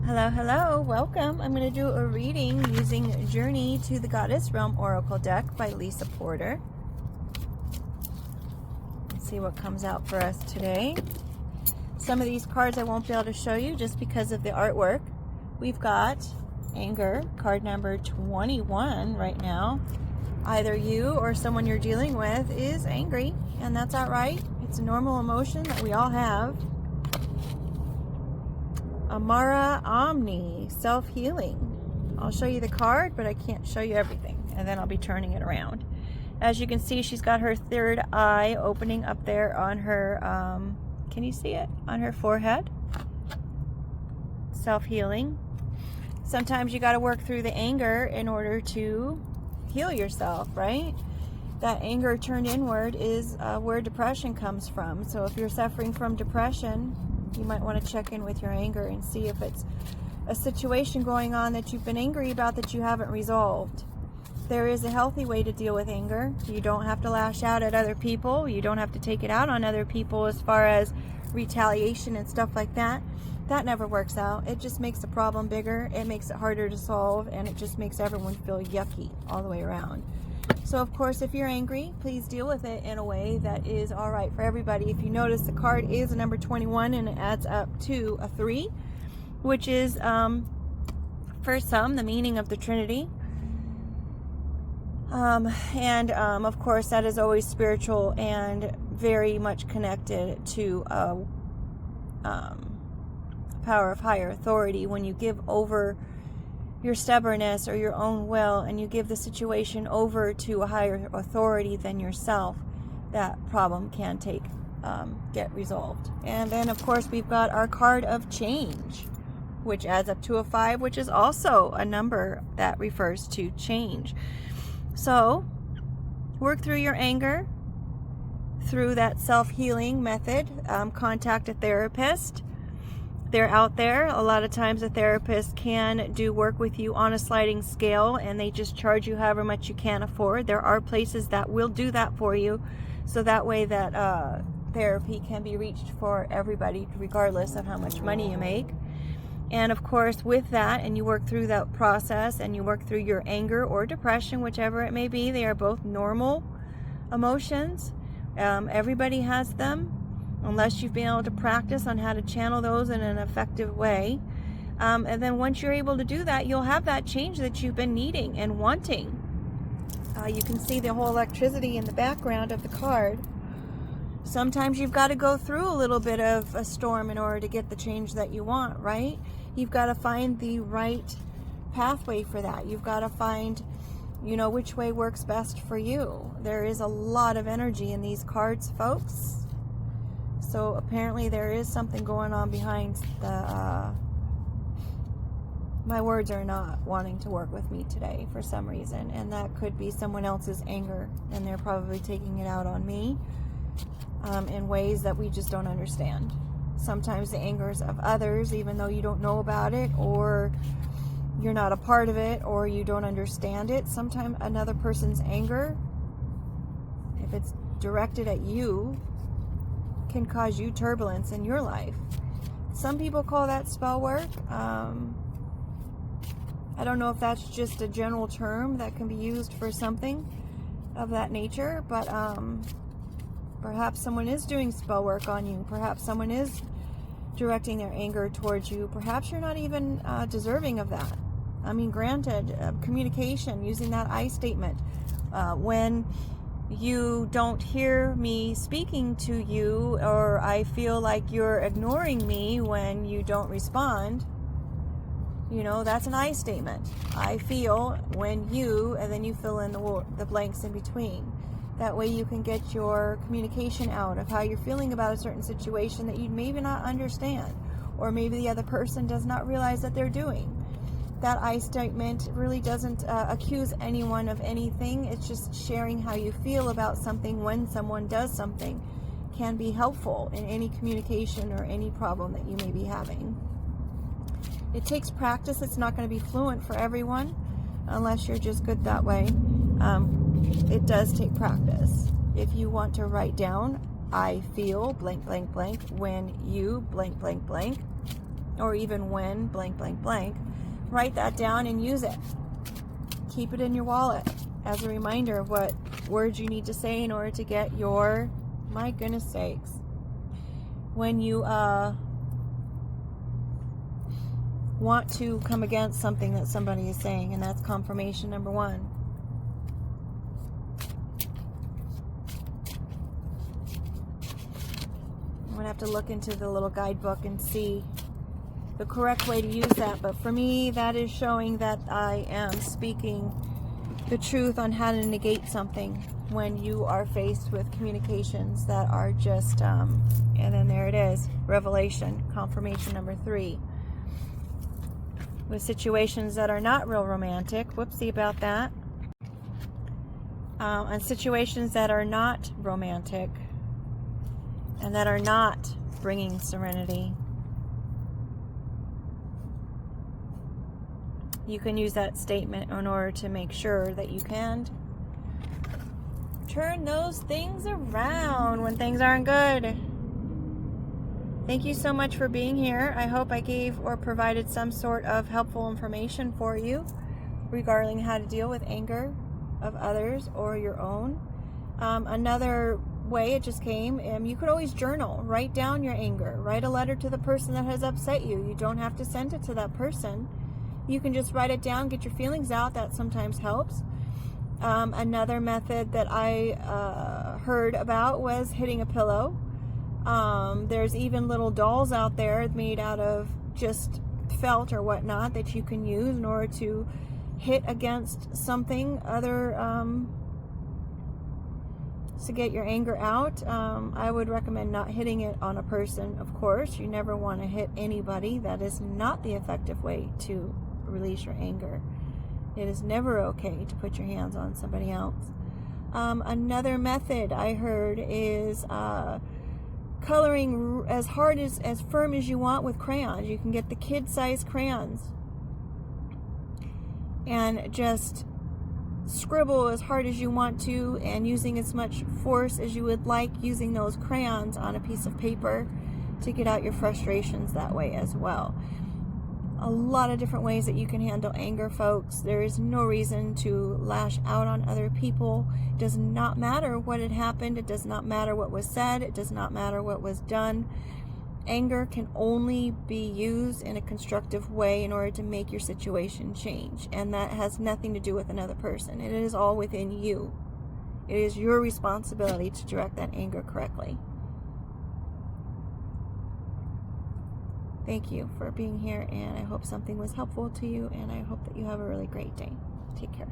Hello, hello, welcome. I'm going to do a reading using Journey to the Goddess Realm Oracle deck by Lisa Porter. Let's see what comes out for us today. Some of these cards I won't be able to show you just because of the artwork. We've got Anger, card number 21 right now. Either you or someone you're dealing with is angry, and that's all right. It's a normal emotion that we all have. Amara Omni, self-healing. I'll show you the card, but I can't show you everything, and then I'll be turning it around. As you can see, she's got her third eye opening up there on her, can you see it? On her forehead. Self-healing. Sometimes you got to work through the anger in order to heal yourself, right? That anger turned inward is where depression comes from. So if you're suffering from depression, you might want to check in with your anger and see if it's a situation going on that you've been angry about that you haven't resolved. There is a healthy way to deal with anger. You don't have to lash out at other people. You don't have to take it out on other people as far as retaliation and stuff like that. That never works out. It just makes the problem bigger. It makes it harder to solve, and it just makes everyone feel yucky all the way around. So of course, if you're angry, please deal with it in a way that is all right for everybody. If you notice, the card is a number 21 and it adds up to a 3, which is for some the meaning of the Trinity. Of course, that is always spiritual and very much connected to power of higher authority. When you give over your stubbornness or your own will and you give the situation over to a higher authority than yourself, that problem can get resolved. And then of course we've got our card of change, which adds up to a 5, which is also a number that refers to change. So work through your anger through that self-healing method. Contact a therapist. They're out there. A lot of times a therapist can do work with you on a sliding scale, and they just charge you however much you can afford. There are places that will do that for you, so that way that therapy can be reached for everybody regardless of how much money you make. And of course, with that, and you work through that process and you work through your anger or depression, whichever it may be, they are both normal emotions. Everybody has them, unless you've been able to practice on how to channel those in an effective way. And then once you're able to do that, you'll have that change that you've been needing and wanting. You can see the whole electricity in the background of the card. Sometimes you've got to go through a little bit of a storm in order to get the change that you want, right? You've got to find the right pathway for that. You've got to find, which way works best for you. There is a lot of energy in these cards, folks. So apparently there is something going on behind the, my words are not wanting to work with me today for some reason. And that could be someone else's anger, and they're probably taking it out on me in ways that we just don't understand. Sometimes the angers of others, even though you don't know about it, or you're not a part of it, or you don't understand it. Sometimes another person's anger, if it's directed at you, can cause you turbulence in your life. Some people call that spell work. I don't know if that's just a general term that can be used for something of that nature, but perhaps someone is doing spell work on you. Perhaps someone is directing their anger towards you. Perhaps you're not even deserving of that. I mean, granted, communication, using that I statement. When you don't hear me speaking to you, or I feel like you're ignoring me when you don't respond, that's an I statement. I feel when you, and then you fill in the blanks in between. That way you can get your communication out of how you're feeling about a certain situation that you maybe not understand, or maybe the other person does not realize that they're doing. That I statement really doesn't accuse anyone of anything. It's just sharing how you feel about something when someone does something can be helpful in any communication or any problem that you may be having. It takes practice. It's not going to be fluent for everyone unless you're just good that way. It does take practice. If you want to write down, I feel blank, blank, blank when you blank, blank, blank, or even when blank, blank, blank, write that down and use it. Keep it in your wallet as a reminder of what words you need to say in order to get your, my goodness sakes, when you want to come against something that somebody is saying, and that's confirmation number 1. I'm going to have to look into the little guidebook and see the correct way to use that, but for me that is showing that I am speaking the truth on how to negate something when you are faced with communications that are just and then there it is, revelation, confirmation number 3, with situations that are not real romantic, whoopsie about that, and situations that are not romantic and that are not bringing serenity. You can use that statement in order to make sure that you can turn those things around when things aren't good. Thank you so much for being here. I hope I gave or provided some sort of helpful information for you regarding how to deal with anger of others or your own. Another way, it just came, you could always journal. Write down your anger. Write a letter to the person that has upset you. You don't have to send it to that person. You can just write it down, get your feelings out. That sometimes helps. Another method that I heard about was hitting a pillow. There's even little dolls out there made out of just felt or whatnot that you can use in order to hit against something other to get your anger out. I would recommend not hitting it on a person, of course. You never want to hit anybody. That is not the effective way to release your anger. It is never okay to put your hands on somebody else. Another method I heard is coloring as hard as firm as you want with crayons. You can get the kid-sized crayons and just scribble as hard as you want to, and using as much force as you would like, using those crayons on a piece of paper to get out your frustrations that way as well. A lot of different ways that you can handle anger, folks. There is no reason to lash out on other people. It does not matter what had happened. It does not matter what was said. It does not matter what was done. Anger can only be used in a constructive way in order to make your situation change. And that has nothing to do with another person. It is all within you. It is your responsibility to direct that anger correctly. Thank you for being here, and I hope something was helpful to you, and I hope that you have a really great day. Take care.